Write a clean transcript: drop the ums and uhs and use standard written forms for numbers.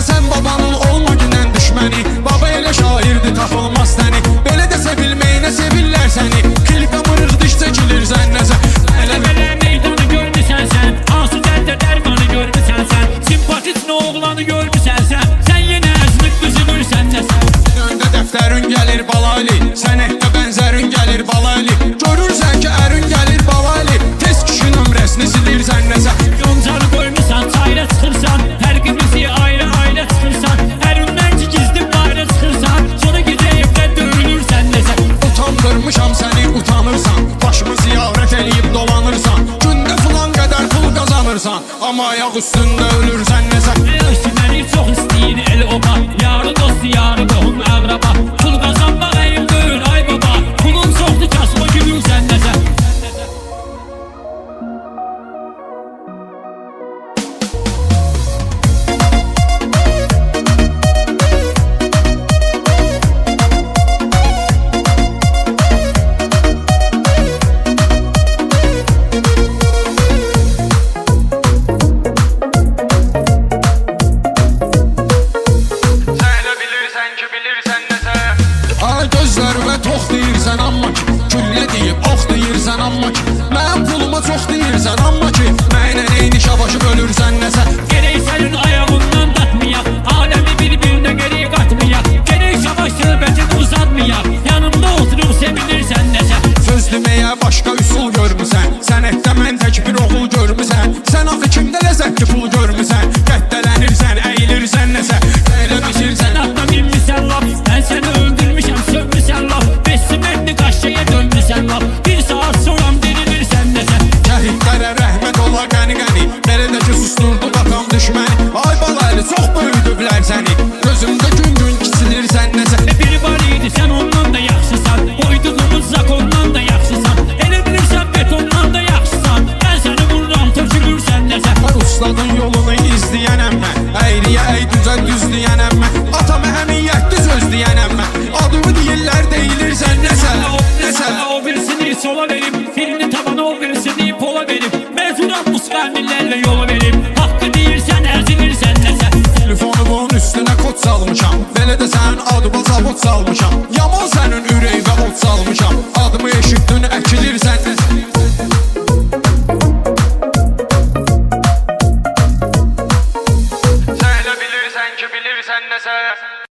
Sen babanın olma gündən düşməni, baba elə şairdir tapılmaz səni. Belə də sevilməyinə sevirlər səni, klipə mırıq diş çəkilir zənnəzə. Belə meydanı görmüsən sən, hansı dərdə dərmanı görmüsən sən, simpatik oğlanı görmüsən sən, sən yenə əzmik üzülürsən nəsən. Öndə dəftərin gəlir balaylı, sənətdə bənzərin gəlir balaylı. Görürsən ki ərin gəlir balaylı, tez kişi nömrəsini silir zənnəzə. Yoncanı qoymusan, çayra çıxırsan, fərqimizi ayrı çıxırsan, hər ündən ki gizli bayra çıxırsan, sonra gecə evdə döyülürsən nəsə. Utandırmışam səni, utanırsan, başımı ziyarət eləyib dolanırsan, gündə filan qədər pul qazanırsan, amma ayaq üstündə ölürsən nəsə. Məni çox istəyir el oba, yarı dost, yarı qohum, əqraba, pul qazanmaq əyim böyür, ay baba, pulun çoxdur, kasma gülürsən nəsə. Gözlərimə tox deyirsən amma ki, güllə deyib ox deyirsən amma ki, mənim puluma çox deyirsən amma ki, mənlə eyni şabaşı bölürsən nəsə. Gerək sənin ayağından datmayaq, aləmi bir-birinə gerək qatmayaq, gerək şabaş söhbətini uzatmayaq, yanımda oturub sevinirsən nəsə. Söz deməyə başqa üsul görmüsən, sənətdə mən tək bir oğul görmüsən, sən axı kimdə ləzzətli pul görmüsən, qəddələnirsən, əyilirsən nəsə. Elə biçirsən Atla bilmirsən laf, mən səni öldürmüşəm, sövmüsən laf, besimenli qaşçaya dönmüsən laf, bir saat soram dirilirsən nəsə. Şəhidlərə rəhmət ola qəni-qəni, belə də ki susturdu qatam düşməni. Ay balaylı çox böyüdüblər səni, gözümdə gün-gün kiçilirsən nəsə. Biri var idi, sən ondan da yaxşısan, qoyduğumuz zakondan da yaxşısan, elə bilirsən betondan da yaxşısan, mən səni vururam, tökülürsən nəsə. Ustadın yolunu izləyənəm mən, əyriyə əy düzə düz deyənəm mən, atama həmiyyətli söz deyənəm mən, adımı deyirlər deyilirsən nəsə, nəsə. O birisini sola verib, filini tabana o birisini pola verib, mezunam musqanillərlə yola verib, haqqı deyirsən, əzilirsən nəsə. Telefonumun üstünə kod salmışam, belə də sənin adıma zavod salmışam, yaman sənin